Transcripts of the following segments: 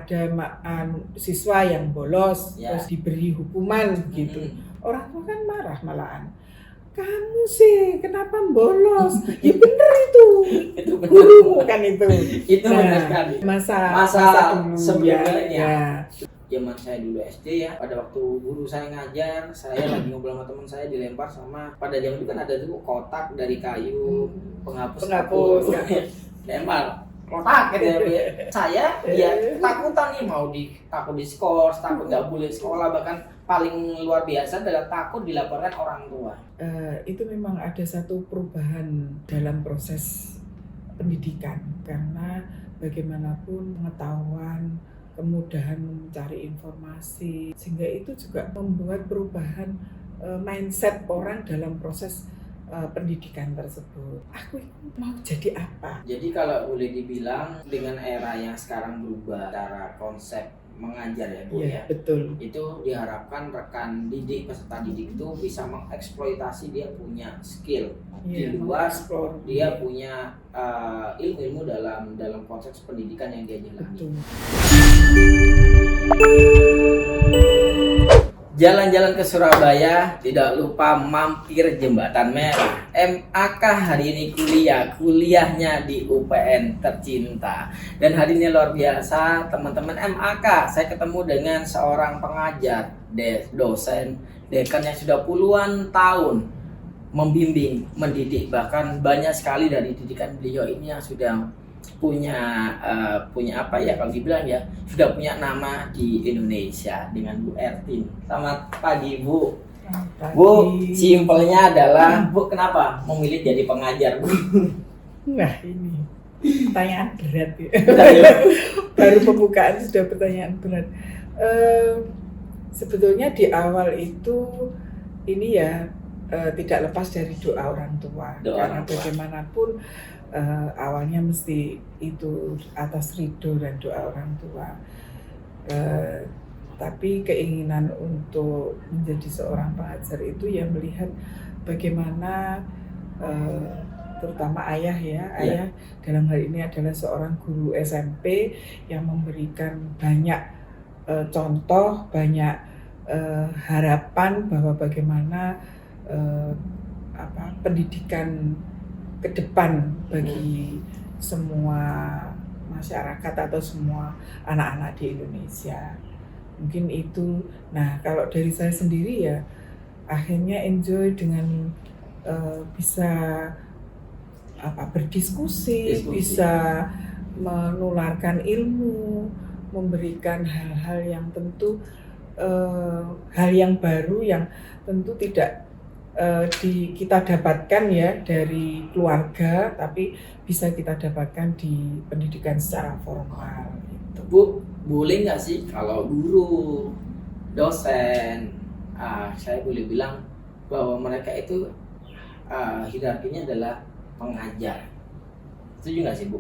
ada siswa yang bolos terus diberi hukuman gitu. Orang tua kan marah malahan. Kamu sih kenapa bolos? Ya bener itu gurumu kan itu. Itu benar kan. Masa dulu sebelumnya ya. Zaman saya dulu SD ya, pada waktu guru saya ngajar, saya lagi ngobrol sama teman saya dilempar sama, pada zaman itu kan ada tuh kotak dari kayu, penghapus lempar kotak gitu ya. Saya ya takutan nih, takut diskors, takut nggak boleh sekolah, bahkan paling luar biasa adalah takut dilaporkan orang tua. Itu memang ada satu perubahan dalam proses pendidikan, karena bagaimanapun pengetahuan, kemudahan mencari informasi, sehingga itu juga membuat perubahan mindset orang dalam proses pendidikan tersebut. Aku mau jadi apa? Jadi kalau boleh dibilang dengan era yang sekarang berubah cara konsep mengajar ya Bu ya. Betul. Itu diharapkan rekan didik, peserta didik itu bisa mengeksploitasi dia punya skill di luar, dia punya ilmu-ilmu dalam konteks pendidikan yang dia jalani. Jalan-jalan ke Surabaya, tidak lupa mampir Jembatan Merah. MAK hari ini kuliahnya di UPN tercinta. Dan hari ini luar biasa teman-teman MAK. Saya ketemu dengan seorang pengajar, dosen, dekan yang sudah puluhan tahun membimbing, mendidik. Bahkan banyak sekali dari didikan beliau ini yang sudah punya apa ya, kalau dibilang ya sudah punya nama di Indonesia, dengan Bu Ertin. Selamat pagi Bu. Bu, simpelnya adalah Bu kenapa memilih jadi pengajar Bu? Nah ini pertanyaan berat ya. Baru pembukaan sudah pertanyaan berat. Sebetulnya di awal itu ini ya tidak lepas dari doa orang tua. Karena bagaimanapun awalnya mesti itu atas ridho dan doa orang tua. Tapi keinginan untuk menjadi seorang pengajar itu ya melihat bagaimana terutama ayah ayah dalam hal ini adalah seorang guru SMP yang memberikan banyak contoh, banyak harapan bahwa bagaimana pendidikan ke depan bagi semua masyarakat atau semua anak-anak di Indonesia. Mungkin itu. Nah, kalau dari saya sendiri ya akhirnya enjoy dengan bisa berdiskusi, bisa menularkan ilmu, memberikan hal-hal yang tentu hal yang baru yang tentu tidak kita dapatkan ya dari keluarga, tapi bisa kita dapatkan di pendidikan secara formal gitu. Bu, boleh nggak sih kalau guru, dosen, saya boleh bilang bahwa mereka itu hierarkinya adalah pengajar. Setuju nggak sih Bu?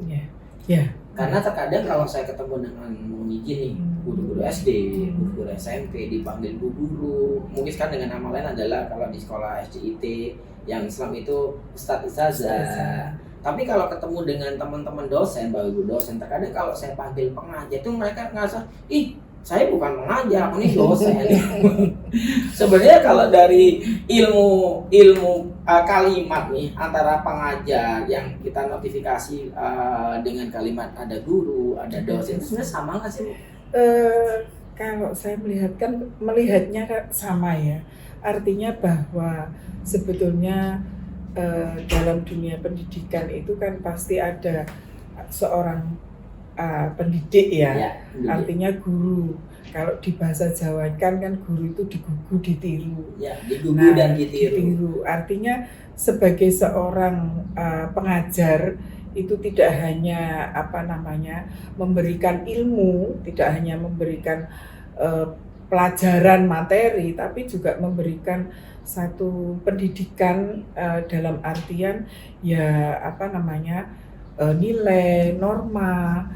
Ya. Karena terkadang kalau saya ketemu dengan mengizin nih guru-guru SD, guru-guru SMP dipanggil bu guru. Mungkin sekarang dengan nama lain adalah kalau di sekolah SDIT yang Islam itu Ustadz Ustazah. Tapi kalau ketemu dengan teman-teman dosen, bapak ibu dosen, terkadang kalau saya panggil pengajar itu mereka ngerasa, saya bukan pengajar, aku ini dosen. Sebenarnya kalau dari ilmu kalimat nih antara pengajar yang kita notifikasi dengan kalimat ada guru, ada dosen, itu sebenarnya sama nggak sih? Kalau saya melihatnya sama ya. Artinya bahwa sebetulnya dalam dunia pendidikan itu kan pasti ada seorang pendidik ya, artinya guru. Kalau di bahasa Jawa kan guru itu digugu ditiru. Ya, digugu dan ditiru. Artinya sebagai seorang pengajar itu tidak hanya memberikan ilmu, tidak hanya memberikan pelajaran materi, tapi juga memberikan satu pendidikan dalam artian ya nilai, norma,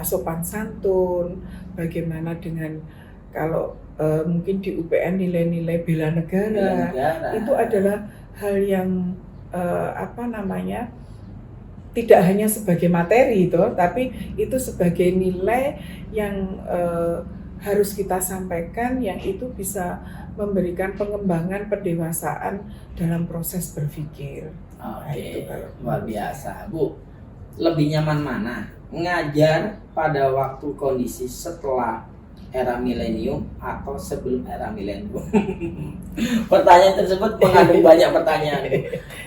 sopan santun, bagaimana dengan kalau mungkin di UPN nilai-nilai bela negara. Itu adalah hal yang tidak hanya sebagai materi toh, tapi itu sebagai nilai yang harus kita sampaikan, yang itu bisa memberikan pengembangan pendewasaan dalam proses berpikir. Nah, itu Oke, kalau luar biasa. Bu, lebih nyaman mana? Ngajar pada waktu kondisi setelah era milenium atau sebelum era milenium? Pertanyaan tersebut mengandung banyak pertanyaan.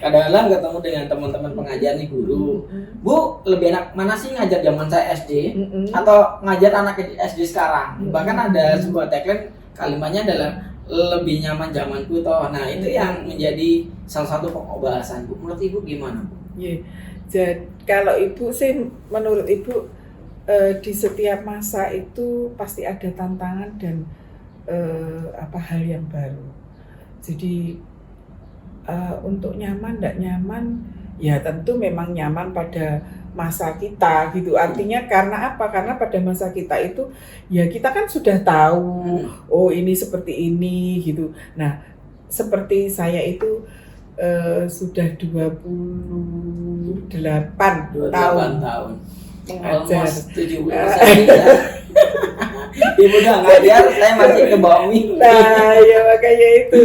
Kadang-kadang ketemu dengan teman-teman pengajar nih guru, Bu, lebih enak mana sih ngajar zaman saya SD atau ngajar anak SD sekarang? Bahkan ada sebuah tagline kalimatnya adalah lebih nyaman zamanku toh. Nah, itu yang menjadi salah satu pokok bahasan, Bu. Menurut Ibu gimana, Bu? Iya. Jadi kalau Ibu sih, menurut Ibu di setiap masa itu pasti ada tantangan dan hal yang baru. Jadi untuk nyaman tidak nyaman, ya tentu memang nyaman pada masa kita gitu. Artinya karena apa? Karena pada masa kita itu ya kita kan sudah tahu, oh ini seperti ini gitu. Nah, seperti saya itu sudah 28 tahun mengajar. Almost 70% ya. Ibu udah ngajar, saya masih ke bawah. Nah, ya makanya itu.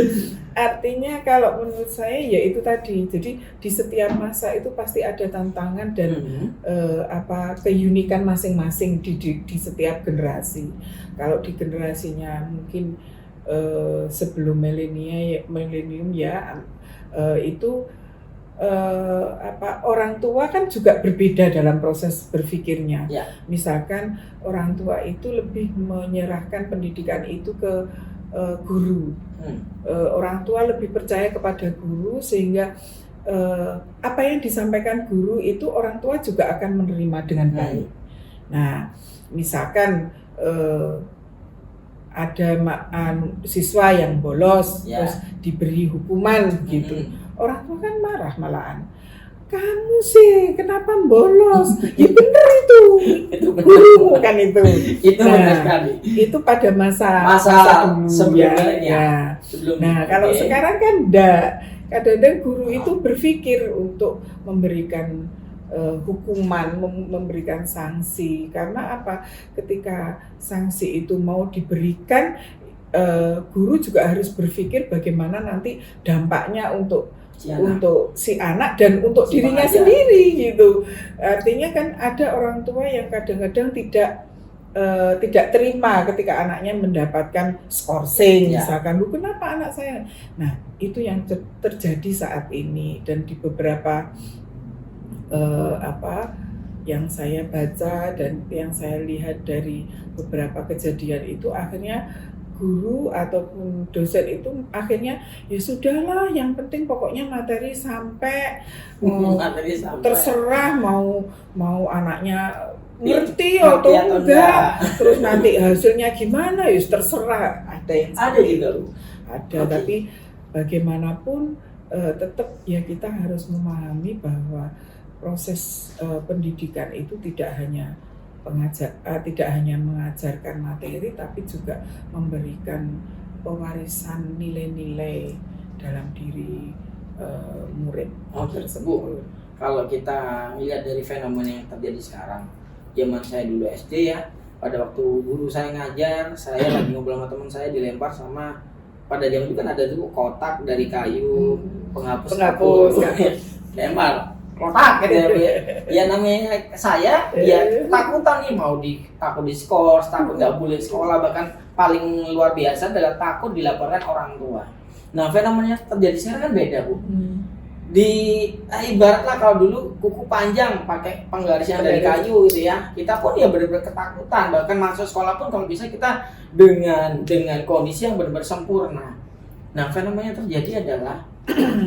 Artinya kalau menurut saya ya itu tadi. Jadi di setiap masa itu pasti ada tantangan dan keunikan masing-masing di setiap generasi. Kalau di generasinya mungkin sebelum milenium ya itu orang tua kan juga berbeda dalam proses berpikirnya. Ya. Misalkan orang tua itu lebih menyerahkan pendidikan itu ke guru. Orang tua lebih percaya kepada guru sehingga apa yang disampaikan guru itu orang tua juga akan menerima dengan baik. Nah, misalkan ada siswa yang bolos terus diberi hukuman gitu. Orang tua kan marah malahan. Kamu sih kenapa bolos? Ya bener itu. Itu guru kan itu. Itu benar sekali. Itu pada masa dulu sebelumnya. Nah, kalau sekarang kan enggak. Kadang-kadang guru itu berpikir untuk memberikan hukuman, memberikan sanksi. Karena apa? Ketika sanksi itu mau diberikan, guru juga harus berpikir bagaimana nanti dampaknya untuk si anak dan untuk dirinya sendiri gitu. Artinya kan ada orang tua yang kadang-kadang tidak terima ketika anaknya mendapatkan skorsing misalkan, "Lu kenapa anak saya?" Nah, itu yang terjadi saat ini dan di beberapa yang saya baca dan yang saya lihat dari beberapa kejadian itu, akhirnya guru ataupun dosen itu akhirnya ya sudahlah, yang penting pokoknya materi sampai terserah mau anaknya ngerti atau enggak, terus nanti hasilnya gimana ya terserah. Ada gitu. Ada, tapi bagaimanapun tetap ya kita harus memahami bahwa proses pendidikan itu tidak hanya mengajarkan materi, tapi juga memberikan pewarisan nilai-nilai dalam diri murid tersebut. Kalau kita lihat dari fenomena yang terjadi sekarang, zaman saya dulu SD ya, pada waktu guru saya ngajar, saya lagi ngobrol sama teman saya, dilempar sama, pada zaman itu kan ada tuh kotak dari kayu, penghapus lempar kotak gitu ya, namanya saya ya takutan nih, takut diskors, takut nggak boleh sekolah, bahkan paling luar biasa adalah takut dilaporkan orang tua. Nah, fenomenanya terjadi sekarang kan beda, Bu. Ibaratlah kalau dulu kuku panjang pakai penggaris yang dari kayu gitu ya, kita pun ya benar-benar ketakutan, bahkan masuk sekolah pun kalau bisa kita dengan kondisi yang benar-benar sempurna. Nah, fenomenanya terjadi adalah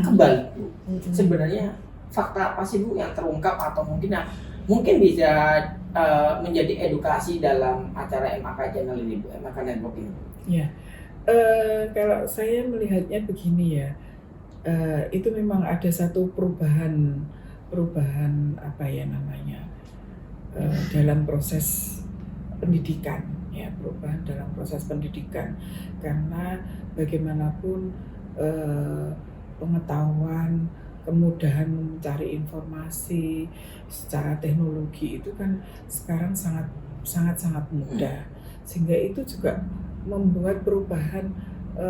kebalik, Bu. Sebenarnya fakta apa sih, Bu, yang terungkap atau mungkin bisa menjadi edukasi dalam acara MAK Channel ini, Bu, MAK Network ini? Ya, kalau saya melihatnya begini ya, itu memang ada satu perubahan dalam proses pendidikan ya, perubahan dalam proses pendidikan, karena bagaimanapun pengetahuan kemudahan mencari informasi secara teknologi itu kan sekarang sangat mudah, sehingga itu juga membuat perubahan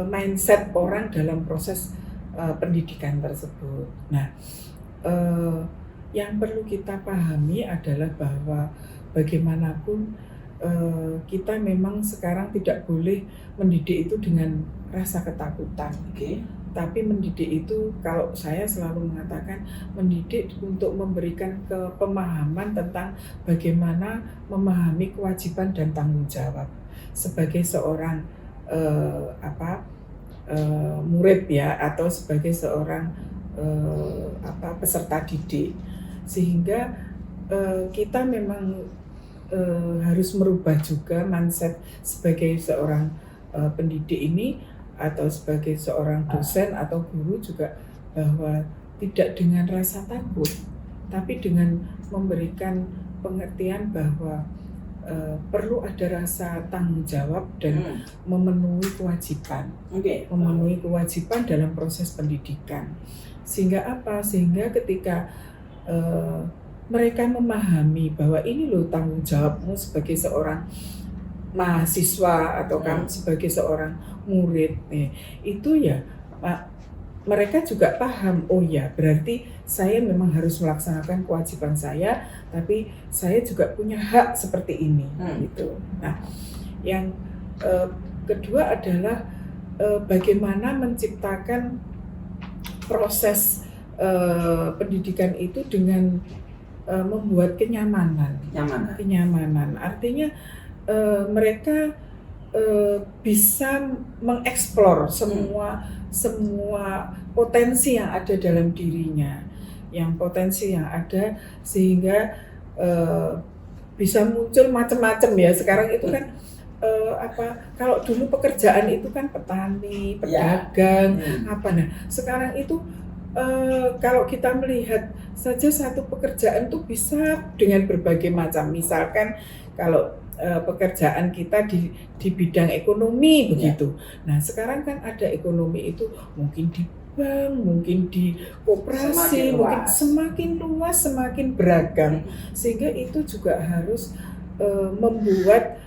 mindset orang dalam proses pendidikan tersebut. Nah, yang perlu kita pahami adalah bahwa bagaimanapun kita memang sekarang tidak boleh mendidik itu dengan rasa ketakutan. Tapi mendidik itu, kalau saya selalu mengatakan, mendidik untuk memberikan pemahaman tentang bagaimana memahami kewajiban dan tanggung jawab sebagai seorang murid ya, atau sebagai seorang peserta didik, sehingga kita memang harus merubah juga mindset sebagai seorang pendidik ini, atau sebagai seorang dosen atau guru juga, bahwa tidak dengan rasa takut, tapi dengan memberikan pengertian bahwa perlu ada rasa tanggung jawab dan memenuhi kewajiban, memenuhi kewajiban dalam proses pendidikan. Sehingga apa? Sehingga ketika mereka memahami bahwa ini loh tanggung jawabmu sebagai seorang mahasiswa atau kamu sebagai seorang murid, itu ya mereka juga paham, oh ya berarti saya memang harus melaksanakan kewajiban saya, tapi saya juga punya hak seperti ini, gitu. Nah, yang kedua adalah bagaimana menciptakan proses pendidikan itu dengan membuat kenyamanan. Artinya mereka bisa mengeksplor semua potensi yang ada dalam dirinya, sehingga bisa muncul macam-macam ya. Sekarang itu kan kalau dulu pekerjaan itu kan petani, pedagang, nah sekarang itu kalau kita melihat saja satu pekerjaan itu bisa dengan berbagai macam. Misalkan kalau pekerjaan kita di bidang ekonomi begitu. Nah, sekarang kan ada ekonomi itu mungkin di bank, mungkin di koperasi, mungkin semakin luas, semakin beragam. Sehingga itu juga harus membuat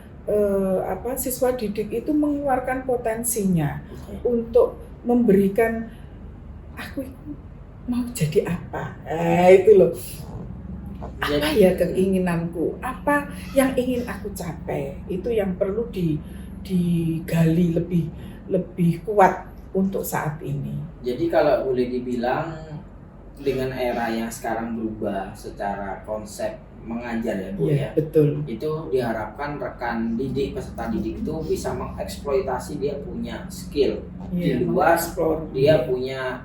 siswa didik itu mengeluarkan potensinya untuk memberikan, aku mau jadi apa? Itu loh. Apa ya keinginanku? Apa yang ingin aku capai? Itu yang perlu digali lebih kuat untuk saat ini. Jadi kalau boleh dibilang dengan era yang sekarang berubah secara konsep mengajar ya Bu ya. Betul. Itu diharapkan rekan didik, peserta didik itu bisa mengeksploitasi dia punya skill di luar, dia punya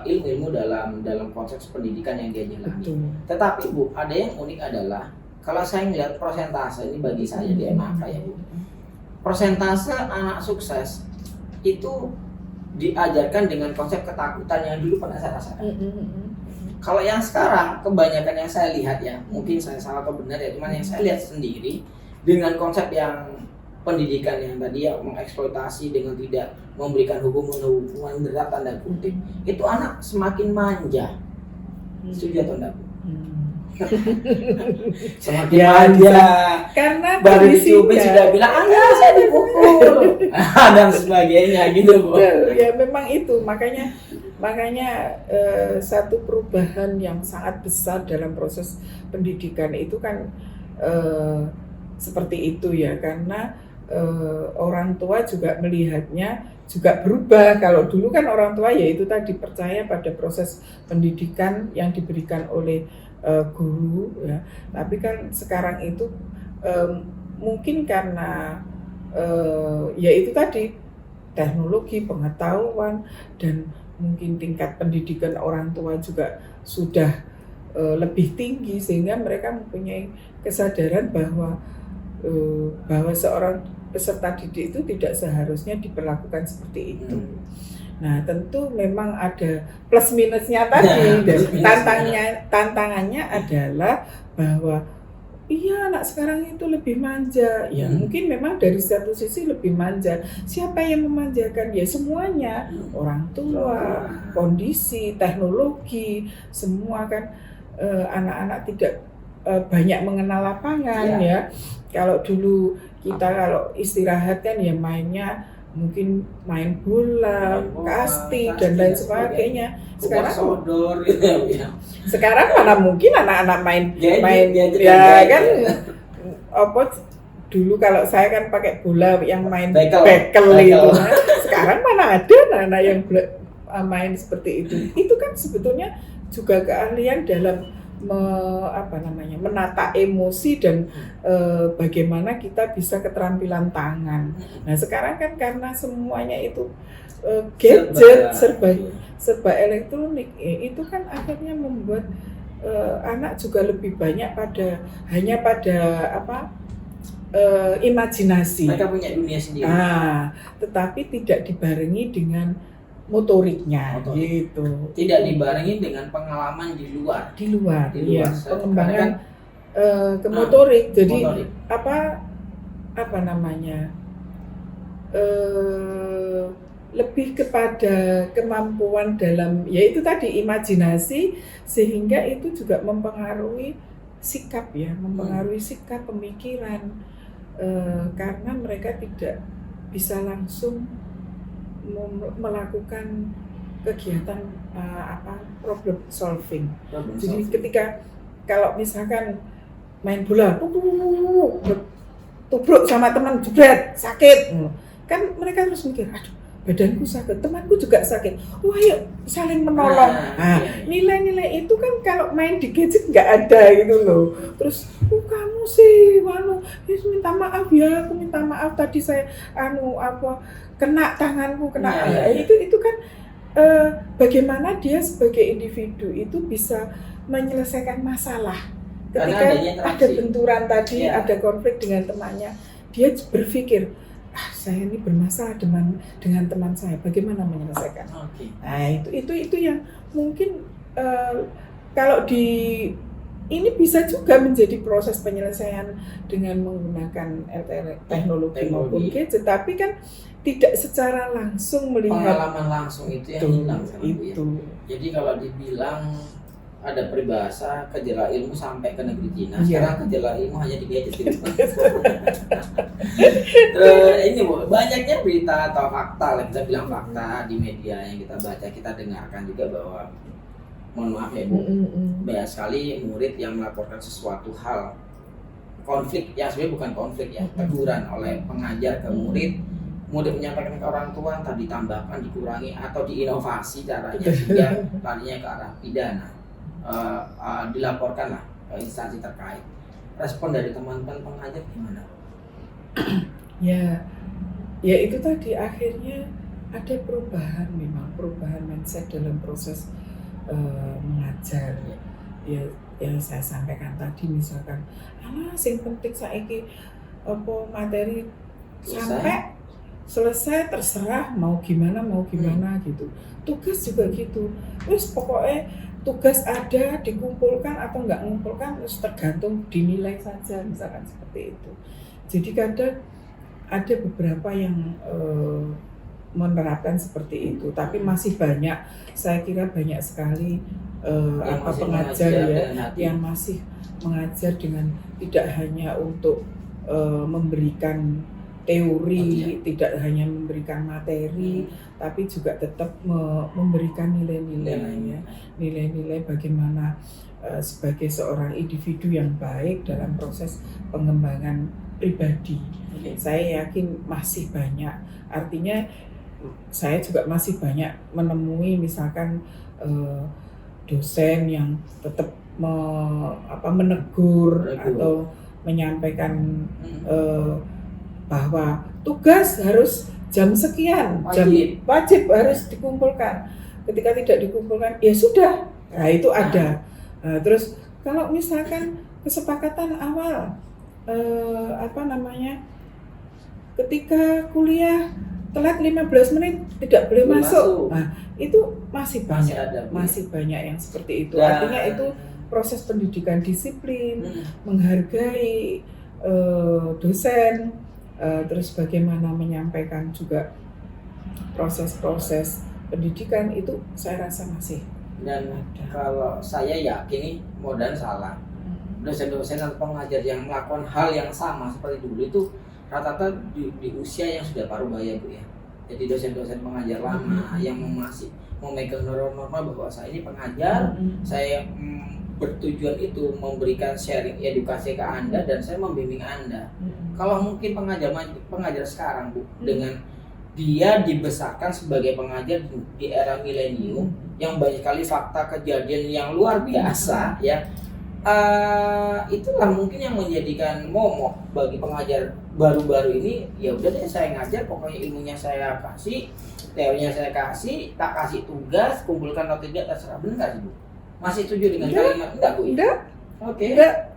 ilmu-ilmu dalam konteks pendidikan yang dia jalani. Tetapi Bu, ada yang unik adalah kalau saya melihat persentase ini bagi saya di MAK ya Bu. Persentase anak sukses itu diajarkan dengan konsep ketakutan yang dulu pernah saya rasakan. Kalau yang sekarang kebanyakan yang saya lihat ya, mungkin saya salah atau benar ya, cuman yang saya lihat sendiri dengan konsep yang pendidikan yang tadi ya mengeksploitasi dengan tidak memberikan hukuman berat tanda kutip, itu anak semakin manja. Setuju atau enggak? Semakin manja. Karena baru dicubit sudah bilang, "Enggak, saya dipukul." Dan sebagainya gitu, Bu. Ya memang itu, makanya satu perubahan yang sangat besar dalam proses pendidikan itu kan seperti itu ya, karena orang tua juga melihatnya juga berubah. Kalau dulu kan orang tua ya itu tadi percaya pada proses pendidikan yang diberikan oleh guru ya, tapi kan sekarang itu mungkin karena ya itu tadi teknologi, pengetahuan, dan mungkin tingkat pendidikan orang tua juga sudah lebih tinggi, sehingga mereka mempunyai kesadaran bahwa seorang peserta didik itu tidak seharusnya diperlakukan seperti itu. Nah, tentu memang ada plus minusnya tadi. Dan tantangannya adalah bahwa iya anak sekarang itu lebih manja. Ya mungkin memang dari satu sisi lebih manja. Siapa yang memanjakan? Ya semuanya, orang tua, kondisi, teknologi, semua kan. Anak-anak tidak banyak mengenal lapangan ya. Kalau dulu kita kalau istirahat kan ya mainnya mungkin main bola, kasti dan lain sebagainya. Sekarang mana mungkin anak-anak main ya kan apa dulu kalau saya kan pakai bola yang main bekel itu. Sekarang mana ada anak-anak yang main seperti itu. Itu kan sebetulnya juga keahlian dalam menata emosi dan bagaimana kita bisa keterampilan tangan. Nah sekarang kan karena semuanya itu gadget serba elektronik, itu kan akhirnya membuat anak juga lebih banyak hanya pada imajinasi. Mereka punya dunia sendiri. Tetapi tidak dibarengi dengan motoriknya gitu. Tidak dibarengi dengan pengalaman di luar. Ya, pengembangan ke motorik. Jadi lebih kepada kemampuan dalam yaitu tadi imajinasi, sehingga itu juga mempengaruhi sikap ya, mempengaruhi sikap pemikiran karena mereka tidak bisa langsung melakukan kegiatan problem solving. Jadi ketika kalau misalkan main bola, tubruk sama teman, jebret, sakit, kan mereka terus mikir, aduh badanku sakit, temanku juga sakit, wah yuk saling menolong. Nilai-nilai itu kan kalau main di gadget nggak ada gitu loh. Terus kamu sih, minta maaf ya, aku minta maaf tadi saya kena tanganku, itu kan bagaimana dia sebagai individu itu bisa menyelesaikan masalah ketika ada benturan tadi, ada konflik dengan temannya, dia berpikir saya ini bermasalah dengan teman saya, bagaimana menyelesaikan. Nah itu yang mungkin kalau ini bisa juga menjadi proses penyelesaian dengan menggunakan teknologi maupun gadget, tapi kan tidak secara langsung melihat pengalaman langsung itu yang hilang itu. Jadi kalau dibilang ada peribahasa kejelah ilmu sampai ke negeri Cina, sekarang kejelah ilmu hanya di gadget gitu. Ini banyaknya berita atau fakta, kita bilang fakta di media yang kita baca, kita dengarkan juga bahwa mohon maaf ya Bu, banyak sekali murid yang melaporkan sesuatu hal konflik yang sebenarnya bukan konflik ya, teguran oleh pengajar ke murid menyampaikan ke orang tua, entah ditambahkan, dikurangi atau diinovasi caranya sehingga larinya ke arah pidana. Dilaporkanlah ke instansi terkait. Respon dari teman-teman pengajar gimana? Ya itu tadi akhirnya ada perubahan mindset dalam proses mengajar. Ya yang saya sampaikan tadi, misalkan sing penting saiki materi sampai selesai, terserah mau gimana gitu. Tugas juga gitu. Terus pokoknya tugas ada, dikumpulkan atau nggak mengumpulkan terus tergantung dinilai saja, misalkan seperti itu. Jadi kadang ada beberapa yang menerapkan seperti itu, tapi masih banyak, saya kira banyak sekali pengajar yang masih mengajar dengan tidak hanya untuk memberikan teori, tidak hanya memberikan materi, tapi juga tetap memberikan nilai-nilai bagaimana sebagai seorang individu yang baik dalam proses pengembangan pribadi. Saya yakin masih banyak, artinya saya juga masih banyak menemui misalkan dosen yang tetap menegur atau menyampaikan bahwa tugas harus jam sekian, wajib harus dikumpulkan. Ketika tidak dikumpulkan, ya sudah. Nah itu ada. Terus kalau misalkan kesepakatan awal, ketika kuliah telat 15 menit tidak boleh masuk. Nah itu masih banyak yang seperti itu. Artinya itu proses pendidikan disiplin, menghargai dosen, terus bagaimana menyampaikan juga proses-proses pendidikan itu saya rasa masih Dan ada. kalau saya yakin nih, modal salah. Dosen-dosen atau pengajar yang melakukan hal yang sama seperti dulu itu rata-rata di usia yang sudah parubaya Bu ya. Jadi dosen-dosen pengajar lama yang masih memegang norma-norma bahwa saya ini pengajar, saya bertujuan itu memberikan sharing edukasi ke Anda dan saya membimbing Anda. Kalau mungkin pengajar sekarang Bu, dengan dia dibesarkan sebagai pengajar di era milenium yang banyak sekali fakta kejadian yang luar biasa ya. Itulah mungkin yang menjadikan momok bagi pengajar baru-baru ini. Ya udah deh, saya ngajar, pokoknya ilmunya saya kasih, teorinya saya kasih, tak kasih tugas, kumpulkan atau tidak terserah. Benar Bu? Masih setuju dengan kalimat enggak Bu? Enggak. Oke. Enggak.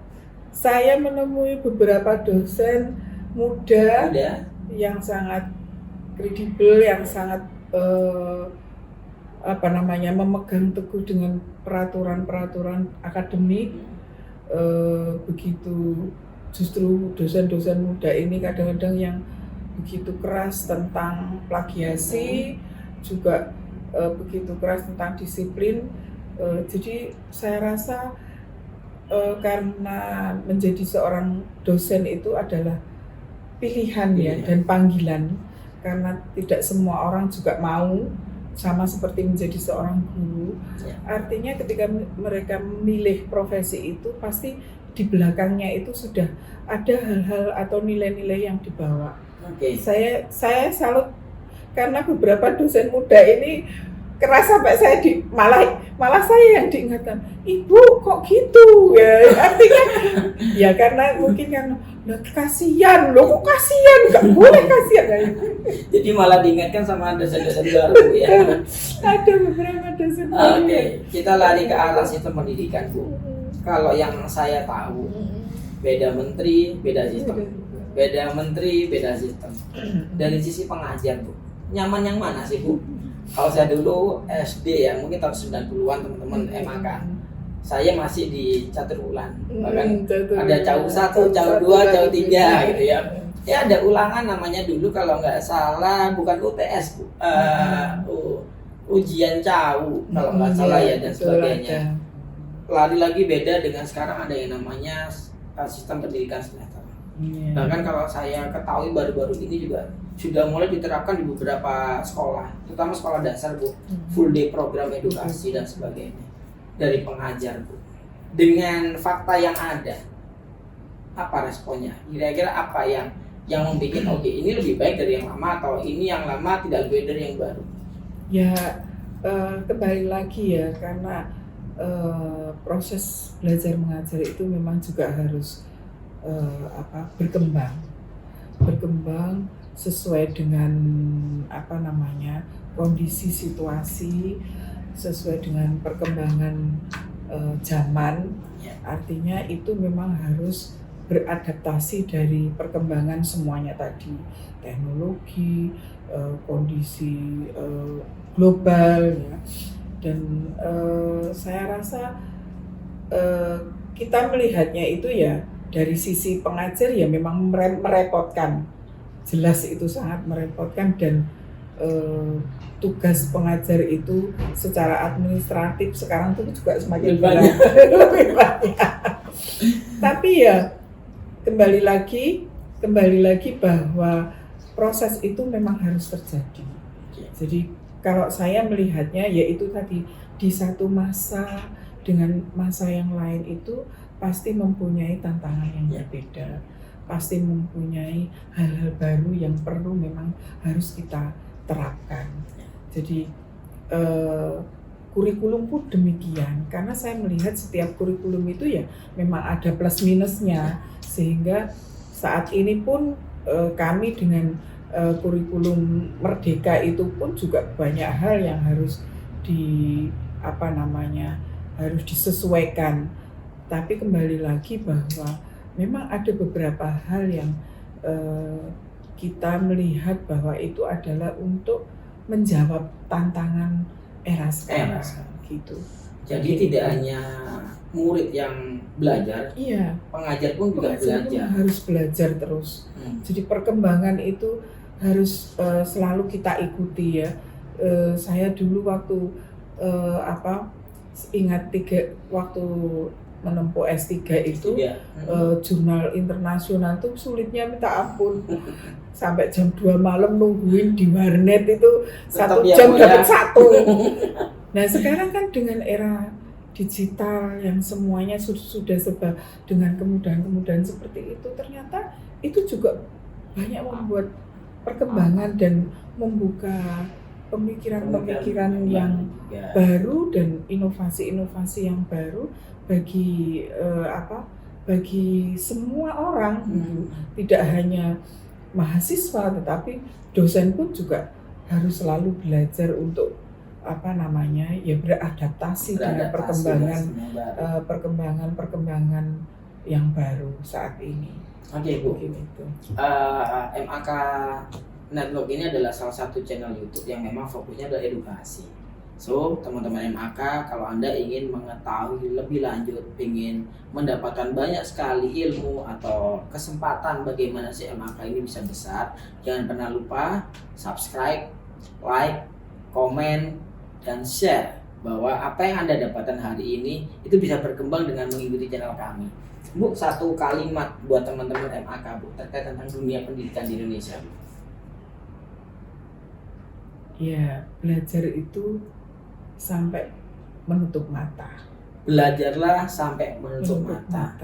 Saya menemui beberapa dosen muda yang sangat kredibel, yang sangat memegang teguh dengan peraturan-peraturan akademik. Begitu justru dosen-dosen muda ini kadang-kadang yang begitu keras tentang plagiasi, juga begitu keras tentang disiplin. Jadi saya rasa karena menjadi seorang dosen itu adalah pilihan ya dan panggilan, karena tidak semua orang juga mau sama seperti menjadi seorang guru. Artinya ketika mereka memilih profesi itu pasti di belakangnya itu sudah ada hal-hal atau nilai-nilai yang dibawa. Saya salut karena beberapa dosen muda ini keras sampai saya malah saya yang diingatkan, Ibu kok gitu ya, artinya ya karena mungkin kan kasihan loh, kok kasihan, nggak boleh kasihan. Jadi malah diingatkan sama dosen-dosen baru ya. Ada beberapa dosen baru. Oke, kita lari ke arah sistem pendidikan Bu. Kalau yang saya tahu, beda menteri, beda sistem. Beda menteri, beda sistem. Dari sisi pengajar Bu, nyaman yang mana sih Bu? Kalau saya dulu SD ya, mungkin tahun 90-an teman-teman MAK. Saya masih di catur ulang. Bahkan ada CAU 1, CAU 2, CAU 3 gitu ya. Ya ada ulangan namanya dulu kalau nggak salah, bukan UTS, ujian CAU kalau nggak salah ya dan sebagainya. Lagi beda dengan sekarang ada yang namanya sistem pendidikan sejahtera. Bahkan kalau saya ketahui baru-baru ini juga sudah mulai diterapkan di beberapa sekolah, terutama sekolah dasar Bu, full day program edukasi dan sebagainya dari pengajar Bu. Dengan fakta yang ada, apa responnya? Kira-kira apa yang membuat oke ini lebih baik dari yang lama atau ini yang lama tidak lebih baik dari yang baru? Ya kembali lagi ya, karena proses belajar mengajar itu memang juga harus berkembang sesuai dengan kondisi situasi, sesuai dengan perkembangan zaman. Artinya itu memang harus beradaptasi dari perkembangan semuanya tadi, teknologi, kondisi global ya. Dan saya rasa kita melihatnya itu ya dari sisi pengajar ya memang merepotkan. Jelas itu sangat merepotkan dan tugas pengajar itu secara administratif sekarang tuh juga semakin banyak. Tapi ya kembali lagi bahwa proses itu memang harus terjadi. Jadi kalau saya melihatnya yaitu tadi di satu masa dengan masa yang lain itu pasti mempunyai tantangan yang berbeda. Pasti mempunyai hal-hal baru yang perlu memang harus kita terapkan. Jadi kurikulum pun demikian, karena saya melihat setiap kurikulum itu ya memang ada plus minusnya, sehingga saat ini pun kami dengan kurikulum Merdeka itu pun juga banyak hal yang harus harus disesuaikan. Tapi kembali lagi bahwa memang ada beberapa hal yang kita melihat bahwa itu adalah untuk menjawab tantangan era sekarang gitu. Jadi tidak hanya murid yang belajar, Iya, pengajar pun juga pengajar pun belajar. harus belajar terus. Jadi perkembangan itu harus selalu kita ikuti ya. Saya dulu waktu ingat waktu menempuh S3 itu Iya. jurnal internasional tuh sulitnya minta ampun. Sampai jam 2 malam nungguin di warnet itu Tetap 1 ya, jam Bu, dapat ya. 1. Nah sekarang kan dengan era digital yang semuanya sudah serba dengan kemudahan-kemudahan seperti itu, ternyata itu juga banyak membuat perkembangan dan membuka pemikiran-pemikiran yang baru dan inovasi-inovasi yang baru bagi bagi semua orang gitu. Tidak hanya mahasiswa tetapi dosen pun juga harus selalu belajar untuk beradaptasi dengan perkembangan yang baru saat ini. Oke, Bu. Begitu. MAK Network ini adalah salah satu channel YouTube yang memang fokusnya adalah edukasi. So, teman-teman MAK, kalau Anda ingin mengetahui lebih lanjut, ingin mendapatkan banyak sekali ilmu atau kesempatan bagaimana si MAK ini bisa besar, jangan pernah lupa subscribe, like, komen, dan share bahwa apa yang Anda dapatkan hari ini itu bisa berkembang dengan mengikuti channel kami. Bu, satu kalimat buat teman-teman MAK, Bu, terkait tentang dunia pendidikan di Indonesia, Bu. Ya, belajar itu sampai menutup mata. Belajarlah sampai menutup mata.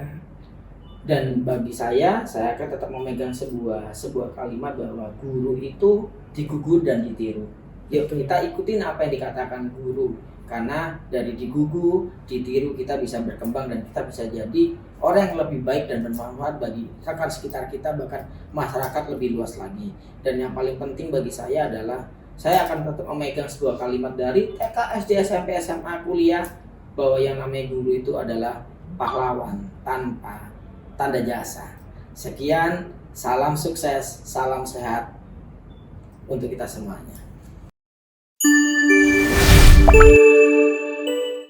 Dan bagi saya akan tetap memegang sebuah kalimat bahwa guru itu digugu dan ditiru. Yuk kita ikutin apa yang dikatakan guru, karena dari digugu, ditiru kita bisa berkembang dan kita bisa jadi orang yang lebih baik dan bermanfaat bagi rekan sekitar kita, bahkan masyarakat lebih luas lagi. Dan yang paling penting bagi saya adalah saya akan tetap memegang sebuah kalimat dari TK, SD, SMP, SMA, kuliah, bahwa yang namanya guru itu adalah pahlawan tanpa tanda jasa. Sekian, salam sukses, salam sehat untuk kita semuanya.